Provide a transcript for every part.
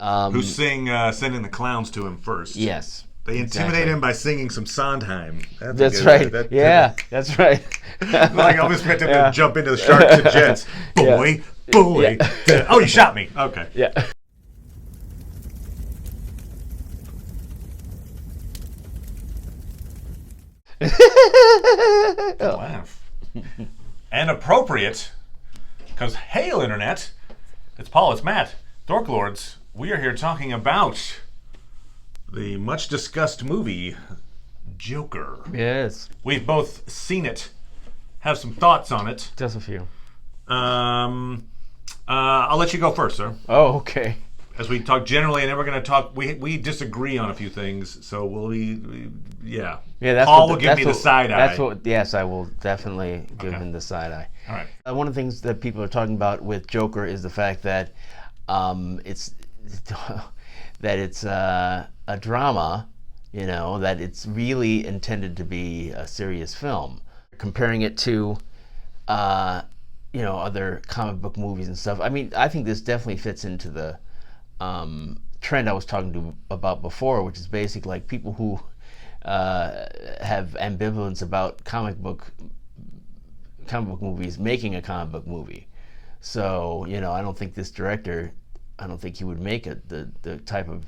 Who sending the clowns to him first. Yes. They intimidate him by singing some Sondheim. That's right. That's right. Like Elvis expect him to jump into the Sharks and Jets. Boy. Yeah. Oh, you shot me. Okay. Yeah. Laugh. And appropriate, because hail, Internet. It's Paul, it's Matt. Dork Lords, we are here talking about the much discussed movie, Joker. Yes. We've both seen it, have some thoughts on it. Just a few. I'll let you go first, sir. Oh, okay. As we talk generally, and then we're going to talk, we disagree on a few things, so Yeah, that's Paul will give me the side eye. Yes, I will definitely give him the side eye. All right. One of the things that people are talking about with Joker is the fact that it's a drama, that it's really intended to be a serious film. Comparing it to, other comic book movies and stuff. I mean, I think this definitely fits into the trend I was talking about before, which is basically like people who have ambivalence about comic book movies making a comic book movie. So I don't think this director, he would make the type of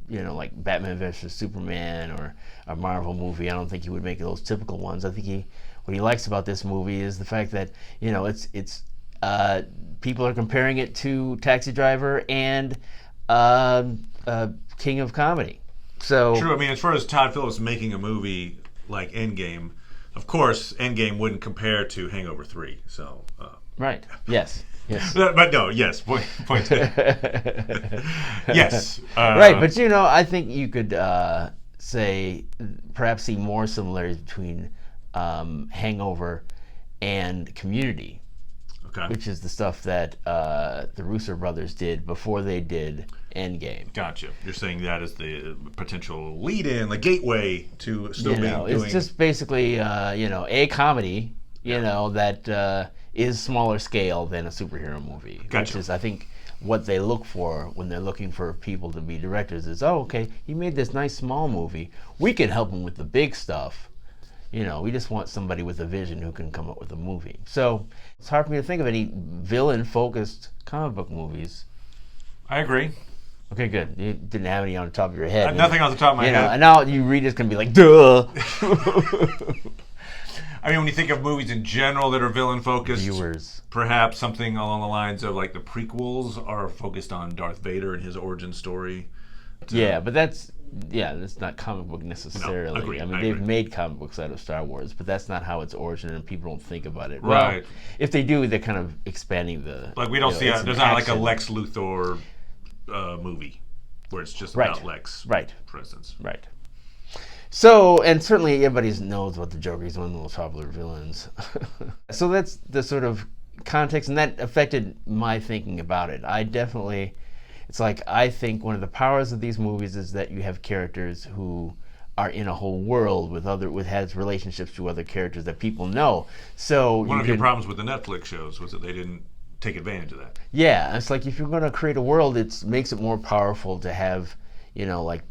like Batman vs Superman or a Marvel movie. I don't think he would make those typical ones. I think what he likes about this movie is the fact that it's people are comparing it to Taxi Driver and King of Comedy. So true. I mean, as far as Todd Phillips making a movie like Endgame, of course, Endgame wouldn't compare to Hangover 3. So right. Yes. Yes. But no. Yes. Point taken. Yes. Right. But I think you could perhaps see more similarities between Hangover and Community. Okay. Which is the stuff that the Russo brothers did before they did Endgame. Gotcha. You're saying that is the potential lead-in, the gateway to still being doing... It's just basically, a comedy, that is smaller scale than a superhero movie. Gotcha. Which is, I think, what they look for when they're looking for people to be directors is, okay, he made this nice small movie. We can help him with the big stuff. We just want somebody with a vision who can come up with a movie. So it's hard for me to think of any villain-focused comic book movies. I agree. Okay, good. You didn't have any on the top of your head. Nothing on the top of my head. And now you read it's going to be like, duh. I mean, when you think of movies in general that are villain-focused, viewers, perhaps something along the lines of like the prequels are focused on Darth Vader and his origin story. Yeah, but that's not comic book necessarily. No, agreed, I mean, they've made comic books out of Star Wars, but that's not how its origin, and people don't think about it. Right. Well, if they do, they're kind of expanding the... Like, we don't see... there's not like a Lex Luthor movie where it's just about Lex. Right. For instance. Right. So, and certainly everybody knows about the Joker. He's one of the most popular villains. So that's the sort of context, and that affected my thinking about it. I think one of the powers of these movies is that you have characters who are in a whole world has relationships to other characters that people know. So one of your problems with the Netflix shows was that they didn't take advantage of that. Yeah, it's like if you're going to create a world, it makes it more powerful to have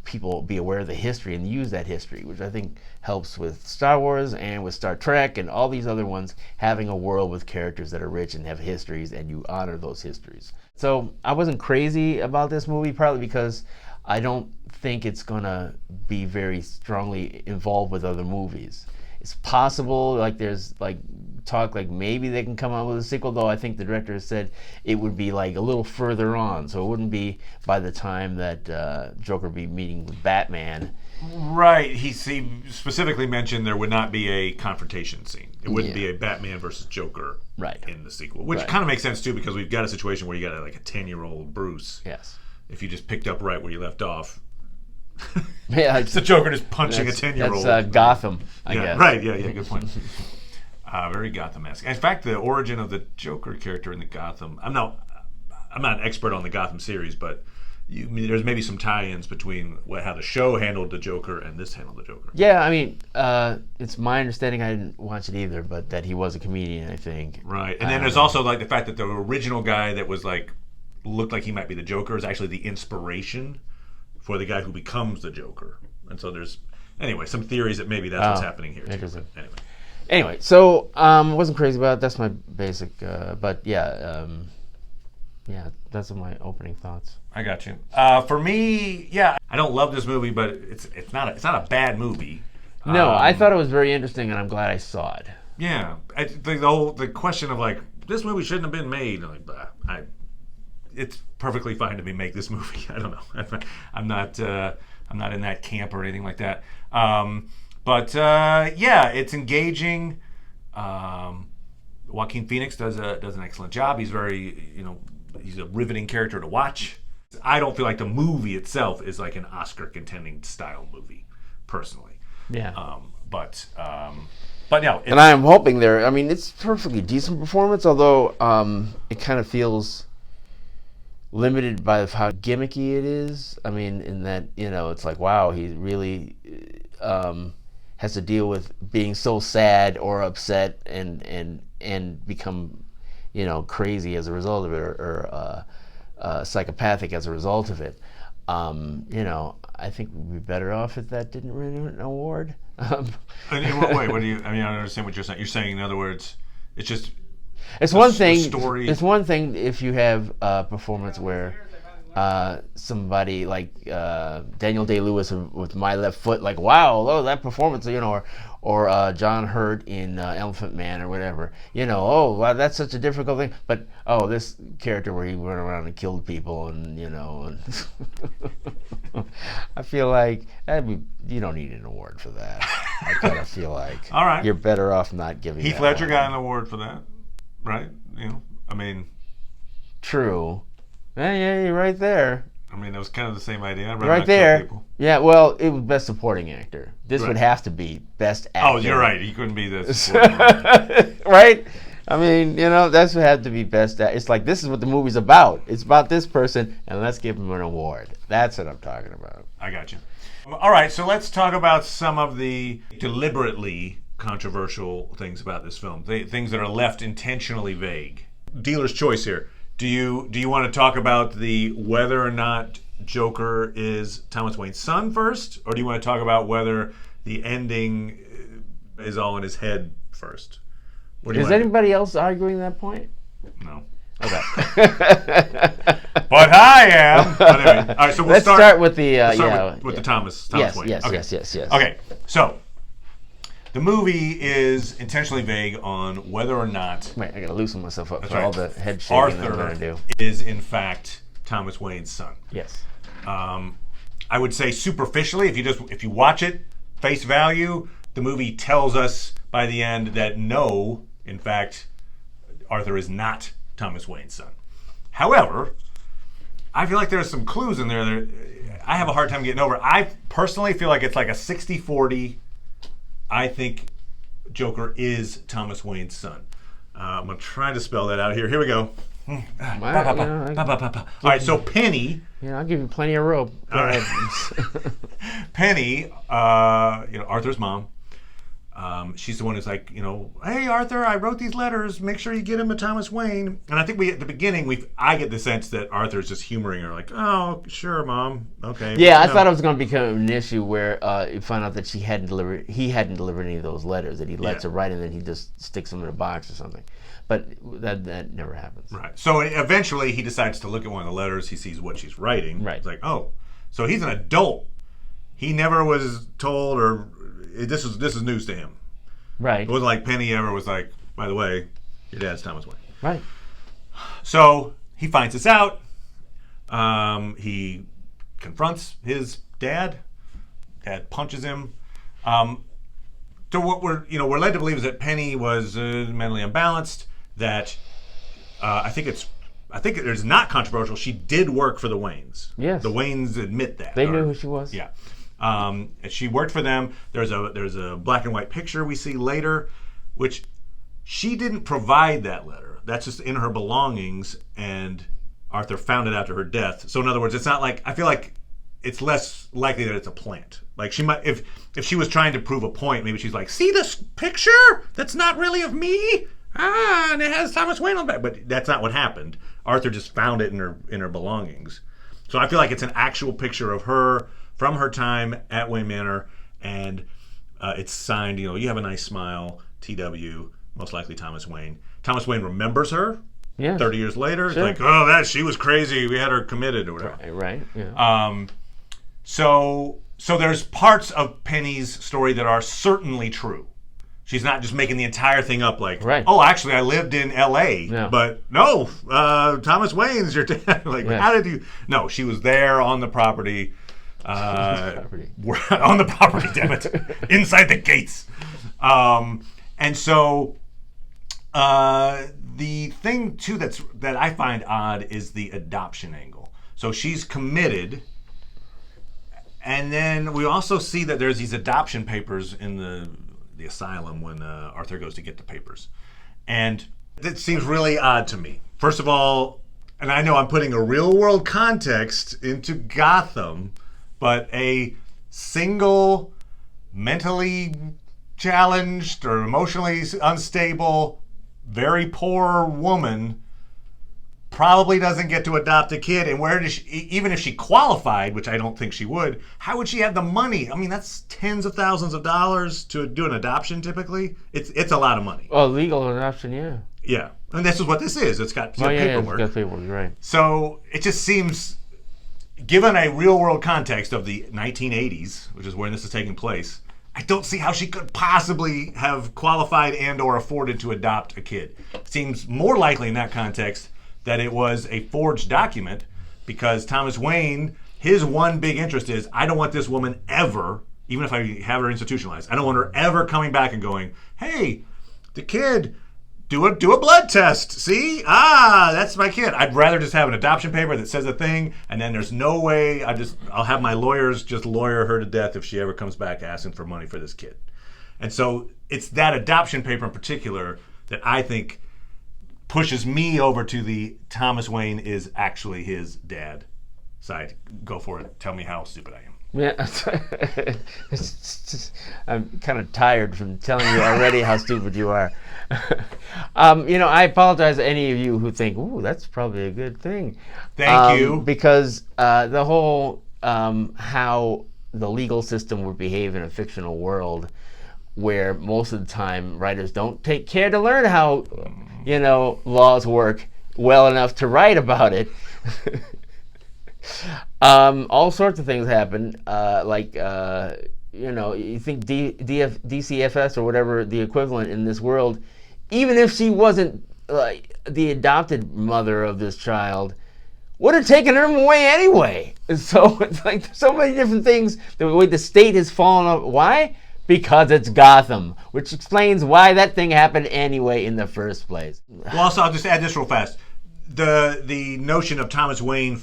people be aware of the history and use that history, which I think helps with Star Wars and with Star Trek and all these other ones, having a world with characters that are rich and have histories, and you honor those histories. So I wasn't crazy about this movie, partly because I don't think it's going to be very strongly involved with other movies. It's possible, there's talk maybe they can come out with a sequel, though I think the director has said it would be a little further on, so it wouldn't be by the time that Joker would be meeting with Batman. Right. He specifically mentioned there would not be a confrontation scene. It wouldn't be a Batman versus Joker in the sequel, which kind of makes sense too, because we've got a situation where you got a 10-year-old Bruce. Yes. If you just picked up right where you left off. Yeah, it's the Joker just punching a 10-year-old. That's Gotham, I guess. Right. Yeah. Good point. Very Gotham-esque. In fact, the origin of the Joker character in the Gotham. I'm not an expert on the Gotham series, but there's maybe some tie-ins between how the show handled the Joker and this handled the Joker. Yeah, I mean, it's my understanding, I didn't watch it either, but that he was a comedian, I think. Right. And then there's also the fact that the original guy that was looked like he might be the Joker is actually the inspiration for the guy who becomes the Joker. And so there's, anyway, some theories that maybe that's what's happening here. Interesting. Anyway, so wasn't crazy about it. That's my basic, but yeah, that's my opening thoughts. I got you. For me, yeah, I don't love this movie, but it's not a bad movie. No, I thought it was very interesting, and I'm glad I saw it. Yeah, the question of like this movie shouldn't have been made. Like, it's perfectly fine to be make this movie. I don't know. I'm not in that camp or anything like that. But it's engaging. Joaquin Phoenix does an excellent job. He's he's a riveting character to watch. I don't feel like the movie itself is like an Oscar contending style movie, personally. Yeah. But no. And I am hoping I mean, it's perfectly decent performance, although it kind of feels limited by how gimmicky it is. I mean, in that, it's like, wow, he really has to deal with being so sad or upset and become, crazy as a result of it, or psychopathic as a result of it. I think we'd be better off if that didn't win an award. In what way? What do you? I mean, I don't understand what you're saying. You're saying, in other words, it's just. It's one thing. Story. It's one thing if you have a performance where somebody like Daniel Day-Lewis with My Left Foot, like, wow, that performance, or John Hurt in Elephant Man or whatever, oh, wow, that's such a difficult thing. But this character where he went around and killed people, and I feel like you don't need an award for that. I kind of feel like all right, you're better off not giving. Heath Ledger got an award for that, right? I mean, true. Yeah, you're right there. I mean, that was kind of the same idea. Right there. Yeah, well, it was best supporting actor. This would have to be best actor. Oh, you're right. He couldn't be the supporting actor. Right? I mean, that's what had to be best actor. It's like, this is what the movie's about. It's about this person, and let's give him an award. That's what I'm talking about. I got you. All right, so let's talk about some of the deliberately controversial things about this film. Things that are left intentionally vague. Dealer's choice here. Do you want to talk about whether or not Joker is Thomas Wayne's son first, or do you want to talk about whether the ending is all in his head first? Is anybody else arguing that point? No. Okay. But I am. But anyway, all right, so let's start with the with the Thomas Wayne. Yes. Okay, so the movie is intentionally vague on whether or not. Wait, I gotta loosen myself up for right. all the head shaking that I'm gonna do. Is in fact Thomas Wayne's son. Yes. I would say superficially, if you watch it face value, the movie tells us by the end that no, in fact, Arthur is not Thomas Wayne's son. However, I feel like there's some clues in there that I have a hard time getting over. I personally feel like it's like a 60-40. I think Joker is Thomas Wayne's son. I'm going to try to spell that out here. Here we go. All right, so Penny. Yeah, I'll give you plenty of rope. All right. Penny, Arthur's mom, she's the one who's like, hey, Arthur, I wrote these letters. Make sure you get them to Thomas Wayne. And I think at the beginning, I get the sense that Arthur's just humoring her, like, oh, sure, Mom. Okay. Yeah, I thought it was going to become an issue where you find out that he hadn't delivered any of those letters, that he lets her write and then he just sticks them in a box or something. But that never happens. Right. So eventually he decides to look at one of the letters. He sees what she's writing. Right. It's like, oh, so he's an adult. He never was told, or this is news to him. Right. It wasn't like Penny ever was like, by the way, your dad's Thomas Wayne. Right. So he finds this out. He confronts his dad. Dad punches him. So what we're led to believe is that Penny was mentally imbalanced. That I think it is not controversial. She did work for the Waynes. Yes. The Waynes admit that. They knew who she was. Yeah. She worked for them. There's a black and white picture we see later, which she didn't provide that letter. That's just in her belongings, and Arthur found it after her death. So in other words, it's not like, I feel like it's less likely that it's a plant. Like she might, if she was trying to prove a point, maybe she's like, see this picture? That's not really of me. And it has Thomas Wayne on the back. But that's not what happened. Arthur just found it in her belongings. So I feel like it's an actual picture of her from her time at Wayne Manor, and it's signed, you have a nice smile, TW, most likely Thomas Wayne. Thomas Wayne remembers her. Yeah. 30 years later, Sure. it's like, she was crazy. We had her committed or whatever. Right. Yeah. So there's parts of Penny's story that are certainly true. She's not just making the entire thing up like, Right. oh, actually, I lived in L.A., Yeah. but no, Thomas Wayne's your dad. Like, Yeah. how did you? No, she was there on the property. Property. On the property, damn it. Inside the gates. And so the thing, too, that I find odd is the adoption angle. So she's committed. And then we also see that there's these adoption papers in the asylum when Arthur goes to get the papers. And it seems really odd to me. First of all, and I know I'm putting a real world context into Gotham, but a single mentally challenged or emotionally unstable, very poor woman probably doesn't get to adopt a kid. And where does she, even if she qualified, which I don't think she would, how would she have the money? I mean, that's tens of thousands of dollars to do an adoption typically. It's a lot of money. Oh, legal adoption, yeah. Yeah. And this is what this is. It's got Yeah, paperwork. it's got paperwork, right. So it just seems, given a real world context of the 1980s, which is when this is taking place, I don't see how she could possibly have qualified and or afforded to adopt a kid. It seems more likely in that context that it was a forged document, because Thomas Wayne, his one big interest is, I don't want this woman ever, even if I have her institutionalized, I don't want her ever coming back and going, hey, the kid, do a blood test. See? That's my kid. I'd rather just have an adoption paper that says a thing, and then there's no way I'll have my lawyers just lawyer her to death if she ever comes back asking for money for this kid. And so it's that adoption paper in particular that I think pushes me over to the Thomas Wayne is actually his dad side. Go for it. Tell me how stupid I am. Yeah, I'm kind of tired from telling you already how stupid you are. I apologize to any of you who think, ooh, that's probably a good thing. Thank you. Because the whole how the legal system would behave in a fictional world where most of the time writers don't take care to learn how, laws work well enough to write about it. All sorts of things happen, you think DCFS or whatever the equivalent in this world, even if she wasn't the adopted mother of this child, would have taken her away anyway. So it's like so many different things. The way the state has fallen off. Why? Because it's Gotham, which explains why that thing happened anyway in the first place. Well, also, I'll just add this real fast. The notion of Thomas Wayne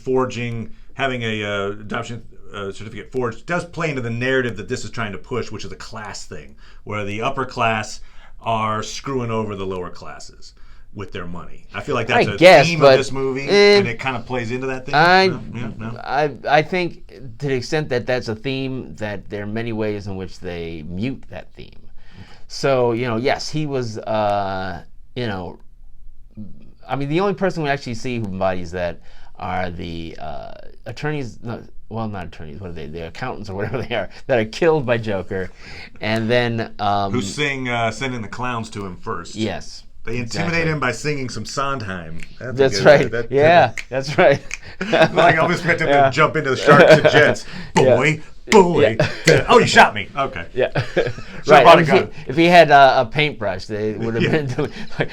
having a adoption certificate forged does play into the narrative that this is trying to push, which is a class thing, where the upper class are screwing over the lower classes with their money. I feel like that's a theme of this movie, and it kind of plays into that thing. I think to the extent that that's a theme, that there are many ways in which they mute that theme. So, yes, he was, the only person we actually see who embodies that are the attorneys, not attorneys, what are they? The accountants or whatever they are, that are killed by Joker. And then... who sending the clowns to him first. Yes. They intimidate him by singing some Sondheim. That's right. That's right. Like I was expecting him to jump into the Sharks and Jets. Boy. Yeah. Oh, you shot me. Okay. Yeah. Right. I mean, if he had a paintbrush, they would have been like.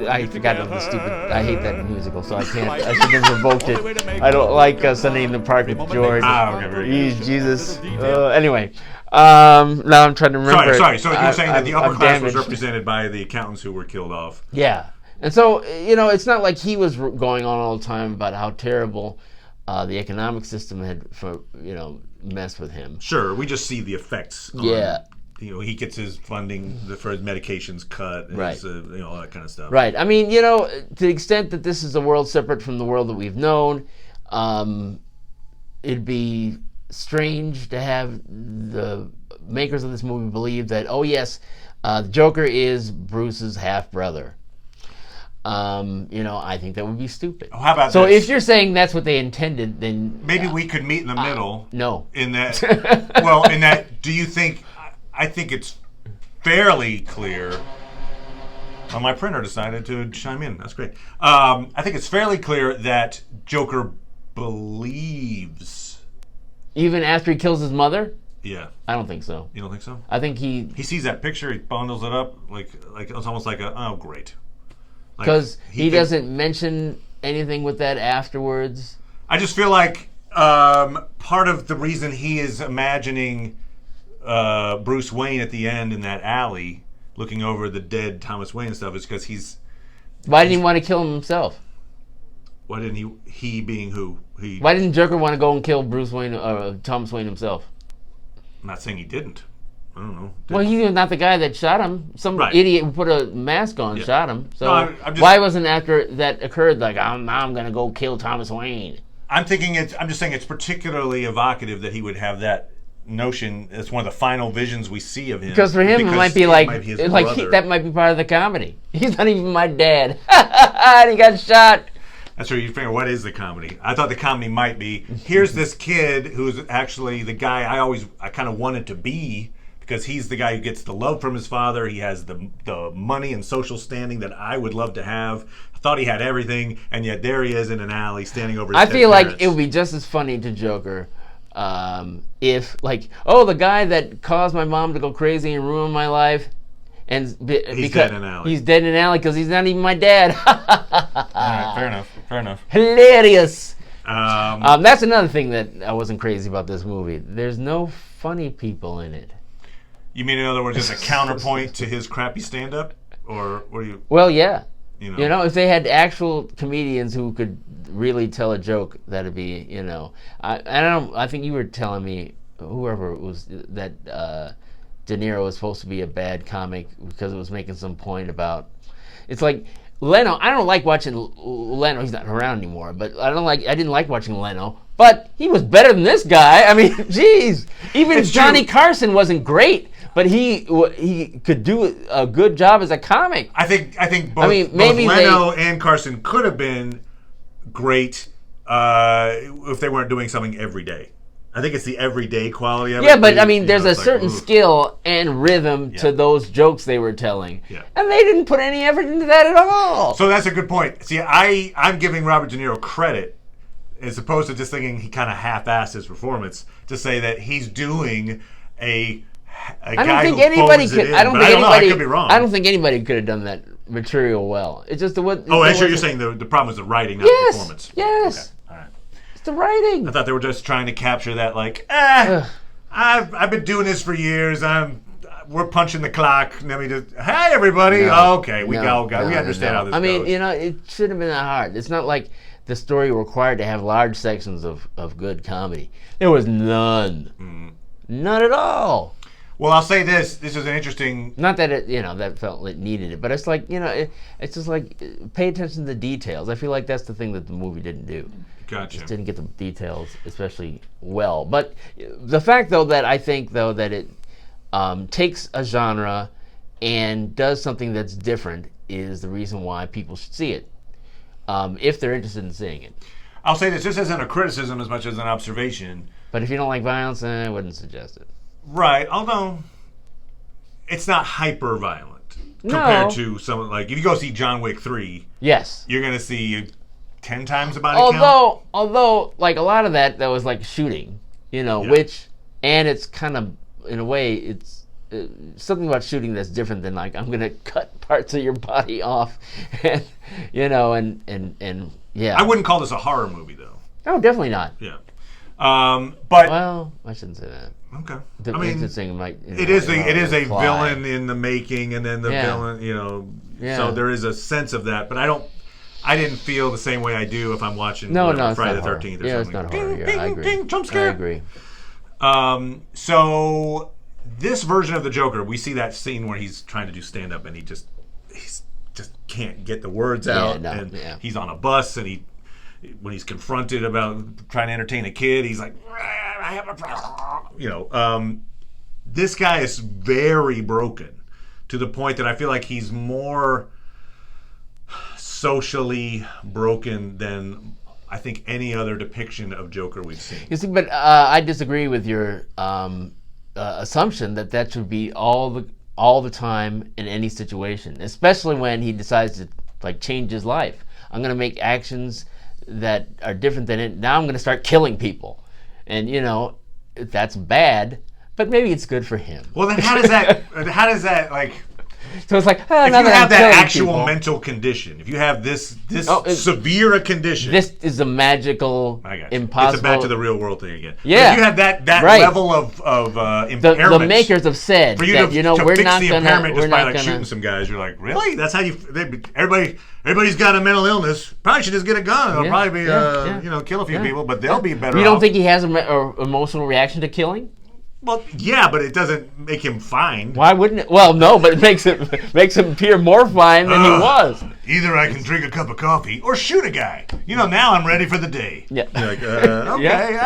I forgot the stupid. I hate that musical, so I can't. I should have revoked it. I don't like Sunday in the Park with George. Okay. Very good. Jesus. Anyway. Now I'm trying to remember. Sorry. So you were saying that the upper class was represented by the accountants who were killed off. Yeah. And so, it's not like he was going on all the time about how terrible the economic system had, messed with him. Sure, we just see the effects. Yeah. He gets his funding for his medications cut, and right. all that kind of stuff. Right. I mean, to the extent that this is a world separate from the world that we've known, it'd be strange to have the makers of this movie believe that, oh yes, the Joker is Bruce's half brother. I think that would be stupid. Oh, how about so this? if you're saying that's what they intended, then maybe we could meet in the middle. No. In that, do you think? I think it's fairly clear. Well, my printer decided to chime in. That's great. I think it's fairly clear that Joker believes. Even after he kills his mother? Yeah. I don't think so. You don't think so? I think He sees that picture. He bundles it up like it's almost like oh great. Because he doesn't mention anything with that afterwards. I just feel like part of the reason he is imagining Bruce Wayne at the end in that alley, looking over the dead Thomas Wayne and stuff, is because he's. Why didn't he want to kill him himself? Why didn't he? He being who? Why didn't Joker want to go and kill Bruce Wayne or Thomas Wayne himself? I'm not saying he didn't. I don't know. Well, he's not the guy that shot him. Some idiot who put a mask on shot him. So I'm just, why wasn't after that occurred like I'm gonna go kill Thomas Wayne? I'm just saying it's particularly evocative that he would have that notion. It's one of the final visions we see of him. Because for him, it might be that might be part of the comedy. He's not even my dad, and he got shot. That's where you figure, what is the comedy? I thought the comedy might be, here's this kid who's actually the guy I kind of wanted to be, because he's the guy who gets the love from his father. He has the money and social standing that I would love to have. I thought he had everything, and yet there he is in an alley standing over his I feel parents. like it would be just as funny to Joker if, the guy that caused my mom to go crazy and ruin my life, and he's dead in an alley. He's dead in an alley because he's not even my dad. All right, fair enough. Hilarious. That's another thing that I wasn't crazy about this movie. There's no funny people in it. You mean, in other words, just a counterpoint to his crappy stand-up? Or what do you... Well, yeah. If they had actual comedians who could really tell a joke, that'd be, I think you were telling me, whoever it was, that De Niro was supposed to be a bad comic because it was making some point about... It's like... Leno, I don't like watching Leno. He's not around anymore, but I didn't like watching Leno. But he was better than this guy. I mean, jeez. Even Johnny Carson wasn't great, but he could do a good job as a comic. I think both Leno and Carson could have been great if they weren't doing something every day. I think it's the everyday quality of it. Yeah, but I mean, there's a certain skill and rhythm to those jokes they were telling. Yeah. And they didn't put any effort into that at all. So that's a good point. See, I'm giving Robert De Niro credit, as opposed to just thinking he kind of half-assed his performance, to say that he's doing a guy who phones it in. I don't know, I could be wrong. I don't think anybody could have done that material well. It's just you're saying the problem is the writing, not the performance. Yes. Okay. All right. The writing. I thought they were just trying to capture that, I've been doing this for years. We're punching the clock. Let me just, hey everybody. Okay, we understand how this goes. I mean, it shouldn't have been that hard. It's not like the story required to have large sections of good comedy. There was none. None at all. Well, I'll say this. This is an interesting... Not that it, that felt it needed it, but it's like, it's just like, pay attention to the details. I feel like that's the thing that the movie didn't do. Gotcha. Just didn't get the details especially well. But the fact, though, that I think, though, that it takes a genre and does something that's different is the reason why people should see it, if they're interested in seeing it. I'll say this. This isn't a criticism as much as an observation. But if you don't like violence, I wouldn't suggest it. Right, although it's not hyper violent compared to something like if you go see John Wick 3. Yes, you're gonna see 10 times the body count. Although, like a lot of that was like shooting, which and it's kind of in a way it's something about shooting that's different than like I'm gonna cut parts of your body off, and and yeah. I wouldn't call this a horror movie though. No, definitely not. Yeah. But I shouldn't say that. Okay. It is a villain in the making, and then the villain, So there is a sense of that, but I didn't feel the same way I do if I'm watching Friday the 13th or something. It's not horror. Yeah, I agree. Jump scare. I agree. So this version of the Joker, we see that scene where he's trying to do stand up and he just can't get the words out, he's on a bus and when he's confronted about trying to entertain a kid, he's like, I have a problem. this guy is very broken to the point that I feel like he's more socially broken than I think any other depiction of Joker we've seen. You see, but I disagree with your assumption that should be all the time in any situation, especially when he decides to like change his life. I'm going to make actions that are different than it. Now I'm going to start killing people, and that's bad. But maybe it's good for him. Well, then how does that like? So it's like, if you have that actual mental condition, if you have this severe a condition, this is a magical, impossible. It's a back to the real world thing again. Yeah, if you have that right. level of impairment. The makers have said for you that, to we're fix not the gonna, impairment just by gonna... shooting some guys. You're like, really? That's how you? Everybody's got a mental illness. Probably should just get a gun. It'll probably be kill a few people, but they'll be better. You don't think he has an emotional reaction to killing? Well, yeah, but it doesn't make him fine. Why wouldn't it? Well, no, but it makes him appear more fine than he was. Either I can drink a cup of coffee or shoot a guy. Now I'm ready for the day. Yeah. You're like, okay,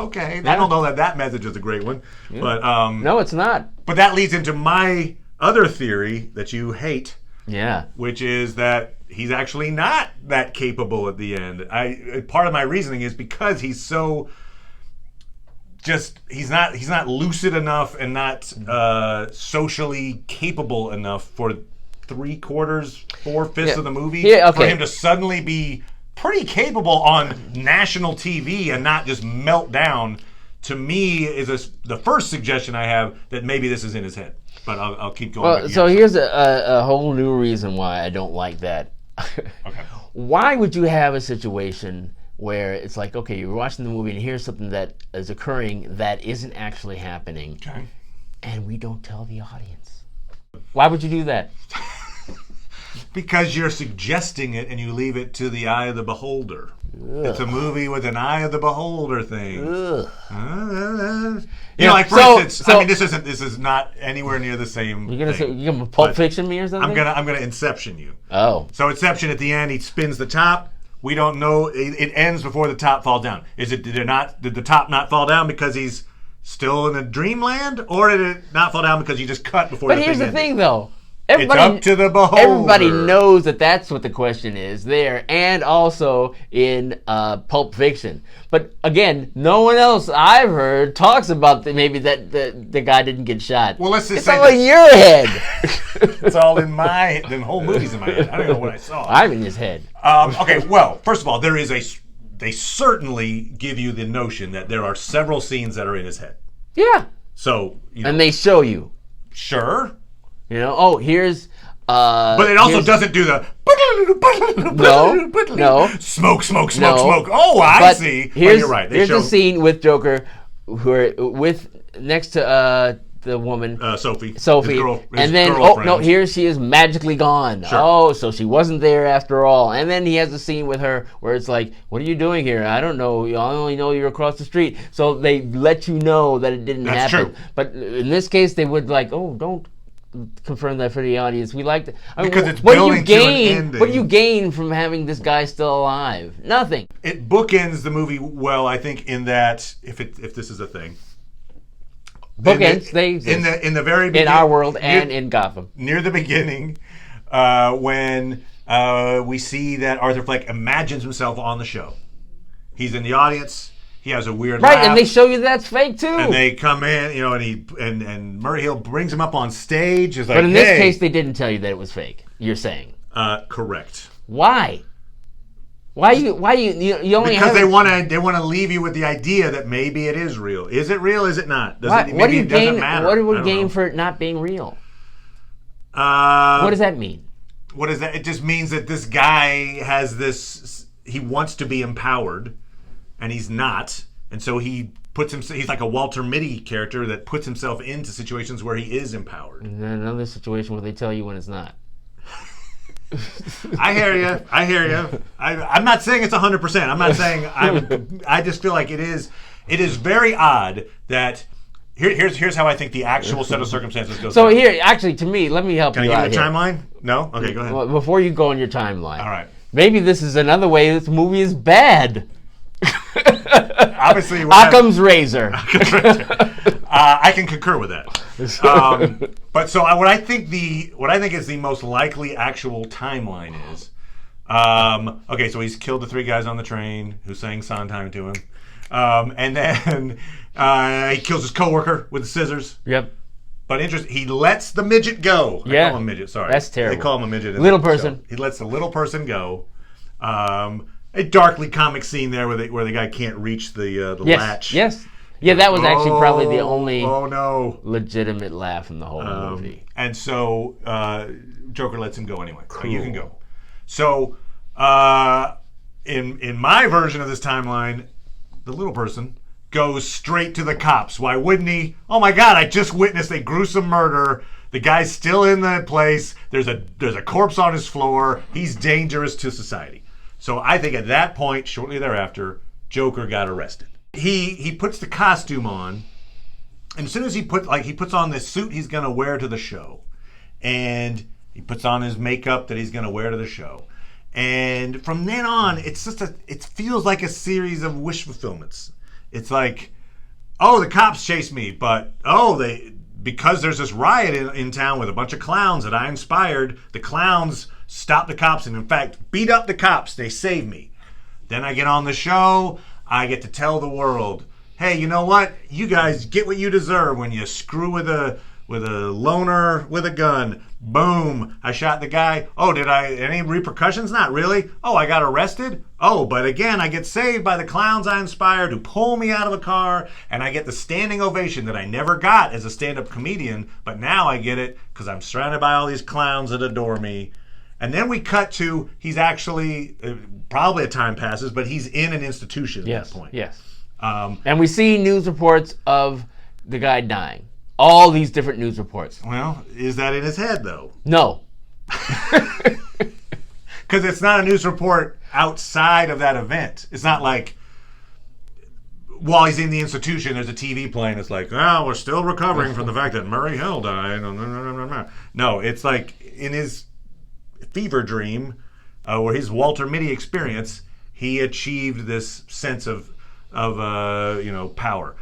okay. I don't know that message is a great one, but no, it's not. But that leads into my other theory that you hate. Yeah. Which is that he's actually not that capable at the end. Part of my reasoning is because he's so. He's not lucid enough and not socially capable enough for 3/4, 4/5 of the movie for him to suddenly be pretty capable on national TV and not just melt down. To me, is the first suggestion I have that maybe this is in his head. But I'll keep going. Well, so here's a whole new reason why I don't like that. Okay. Why would you have a situation where it's like, okay, you're watching the movie and here's something that is occurring that isn't actually happening, and we don't tell the audience? Why would you do that? Because you're suggesting it and you leave it to the eye of the beholder. Ugh. It's a movie with an eye of the beholder thing. Like for instance, I mean, this is not anywhere near the same. You're gonna Pulp Fiction me or something? I'm gonna Inception you. Oh. So Inception at the end, he spins the top. We don't know. It ends before the top falls down. Did the top not fall down because he's still in a dreamland, or did it not fall down because you just cut before? But here's the thing, though. It's up to the beholder. Everybody knows that's what the question is there, and also in Pulp Fiction. But again, no one else I've heard talks about maybe that the guy didn't get shot. Well, let's just it's say all in your head. It's all in my head. The whole movie's in my head. I don't know what I saw. I'm in his head. Okay, well, first of all, they certainly give you the notion that there are several scenes that are in his head. Yeah. So and they show you. Sure. Here's. But it also doesn't do the. No. Smoke. Oh, I see. You're right. Here's a scene with Joker, who are next to the woman Sophie, and then here she is magically gone. Sure. Oh, so she wasn't there after all. And then he has a scene with her where it's like, what are you doing here? I don't know. I only know you're across the street. So they let you know that it didn't happen. True. But in this case, they would don't confirm that for the audience. We like that. Because it's building to an ending. What do you gain from having this guy still alive? Nothing. It bookends the movie well, I think, in that if this is a thing. Bookends, they exist. In the very beginning, in our world and in Gotham. Near the beginning, when we see that Arthur Fleck imagines himself on the show. He's in the audience. He has a weird laugh. And they show you that's fake too. And they come in, and Murray Hill brings him up on stage. Is like, but in this case, they didn't tell you that it was fake. You're saying. Correct. Why? Why you only because they want to leave you with the idea that maybe it is real. Is it real? Is it not? What do you gain? What do we gain for it not being real? What does that mean? What is that? It just means that this guy has this. He wants to be empowered, and he's not, and so he puts himself. He's like a Walter Mitty character that puts himself into situations where he is empowered. And then another situation where they tell you when it's not. I hear you. I'm not saying it's 100%. I'm not saying I just feel like it is very odd that here's how I think the actual set of circumstances goes. So here, actually, to me, let me help Can you I out give here. a timeline? No? Okay, go ahead. Well, before you go on your timeline. All right. Maybe this is another way this movie is bad. Obviously, Occam's razor. I can concur with that. But so what I think is the most likely actual timeline is, okay, so he's killed the 3 guys on the train who sang Sondheim to him, and then he kills his coworker with the scissors. Yep. But he lets the midget go. Yeah. I call him midget. Sorry, that's terrible. They call him a midget. Little person. He lets the little person go. A darkly comic scene there where the guy can't reach the latch. Yes. Yeah, that was actually probably the only legitimate laugh in the whole movie. And so Joker lets him go anyway. Cool. You can go. So in my version of this timeline, the little person goes straight to the cops. Why wouldn't he? Oh my God! I just witnessed a gruesome murder. The guy's still in the place. There's a corpse on his floor. He's dangerous to society. So I think at that point, shortly thereafter, Joker got arrested. He puts the costume on, and as soon as he puts on this suit he's gonna wear to the show, and he puts on his makeup that he's gonna wear to the show, and from then on, it feels like a series of wish fulfillments. It's like, oh, the cops chase me, but because there's this riot in town with a bunch of clowns that I inspired, the clowns stop the cops and in fact beat up the cops. They save me. Then I get on the show. I get to tell the world, hey, you know what? You guys get what you deserve when you screw with a loner with a gun. Boom! I shot the guy. Oh, any repercussions? Not really. Oh, I got arrested? Oh, but again, I get saved by the clowns I inspired who pull me out of a car, and I get the standing ovation that I never got as a stand-up comedian, but now I get it because I'm surrounded by all these clowns that adore me. And then we cut to, he's actually, probably a time passes, but he's in an institution at that point. Yes. And we see news reports of the guy dying. All these different news reports. Well, is that in his head, though? No. Because it's not a news report outside of that event. It's not like while he's in the institution, there's a TV playing. It's like, we're still recovering from the fact that Murray Hill died. No, it's like in his fever dream, or his Walter Mitty experience, he achieved this sense of power.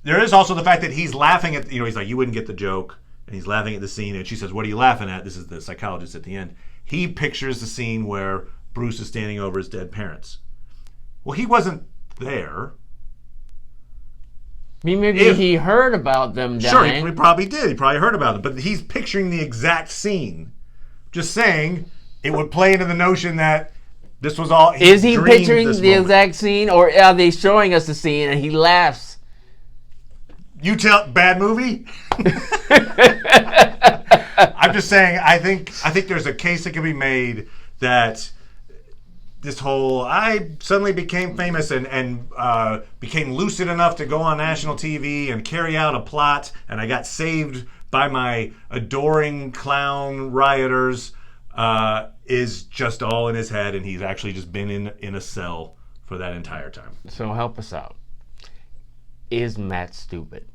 There is also the fact that he's laughing at, he's like, you wouldn't get the joke, and he's laughing at the scene, and she says, what are you laughing at? This is the psychologist at the end. He pictures the scene where Bruce is standing over his dead parents. Well, he wasn't there. Maybe he heard about them dying. Sure, he probably did. He probably heard about them, but he's picturing the exact scene. Just saying, it would play into the notion that this was all. Is he picturing the exact scene, or are they showing us the scene and he laughs? You tell, bad movie. I'm just saying. I think there's a case that can be made that this whole I suddenly became famous and became lucid enough to go on national TV and carry out a plot, and I got saved by my adoring clown rioters is just all in his head, and he's actually just been in a cell for that entire time. So help us out. Is Matt stupid?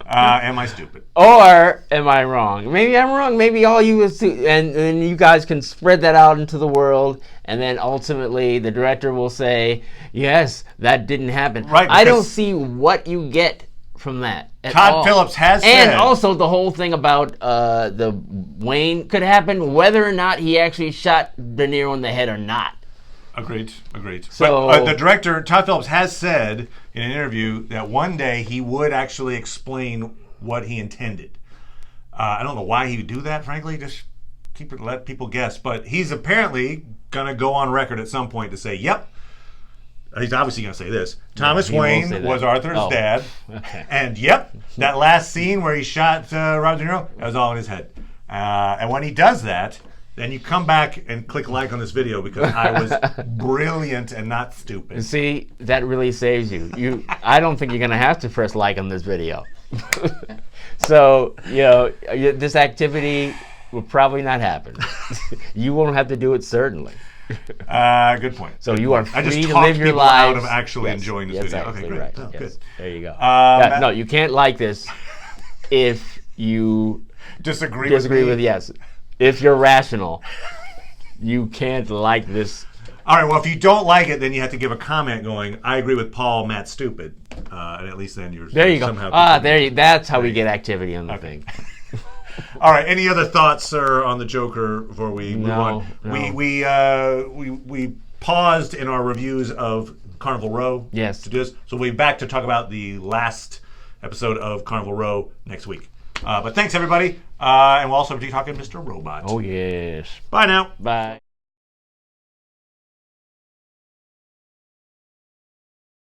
Am I stupid? Or am I wrong? Maybe I'm wrong. Maybe all you is and you guys can spread that out into the world, and then ultimately the director will say, yes, that didn't happen. Right, I don't see what you get from that at Todd all. Phillips has and said, also the whole thing about the Wayne could happen, whether or not he actually shot De Niro in the head or not. Agreed. So, but the director, Todd Phillips, has said in an interview that one day he would actually explain what he intended. I don't know why he would do that, frankly. Just let people guess. But he's apparently going to go on record at some point to say, yep. He's obviously going to say this. Thomas Wayne was Arthur's dad. Okay. And yep, that last scene where he shot Robert De Niro, that was all in his head. And when he does that, then you come back and click like on this video because I was brilliant and not stupid. See, that really saves you. I don't think you're going to have to press like on this video. So, this activity will probably not happen. You won't have to do it, certainly. Good point. So you are free I just to live your life. out of actually enjoying this video. Exactly, Okay, great. right. Oh, yes. Good. There you go. No, you can't like this if you disagree with yes. If you're rational, you can't like this All right, well, if you don't like it, then you have to give a comment going, I agree with Paul, Matt's stupid. And at least then you're There you go. somehow... That's how we get activity on the thing. All right, any other thoughts, sir, on the Joker before we move on? No. We paused in our reviews of Carnival Row Yes. to do this, so we'll be back to talk about the last episode of Carnival Row next week. But thanks, everybody, and we'll also be talking Mr. Robot. Oh, yes. Bye now. Bye.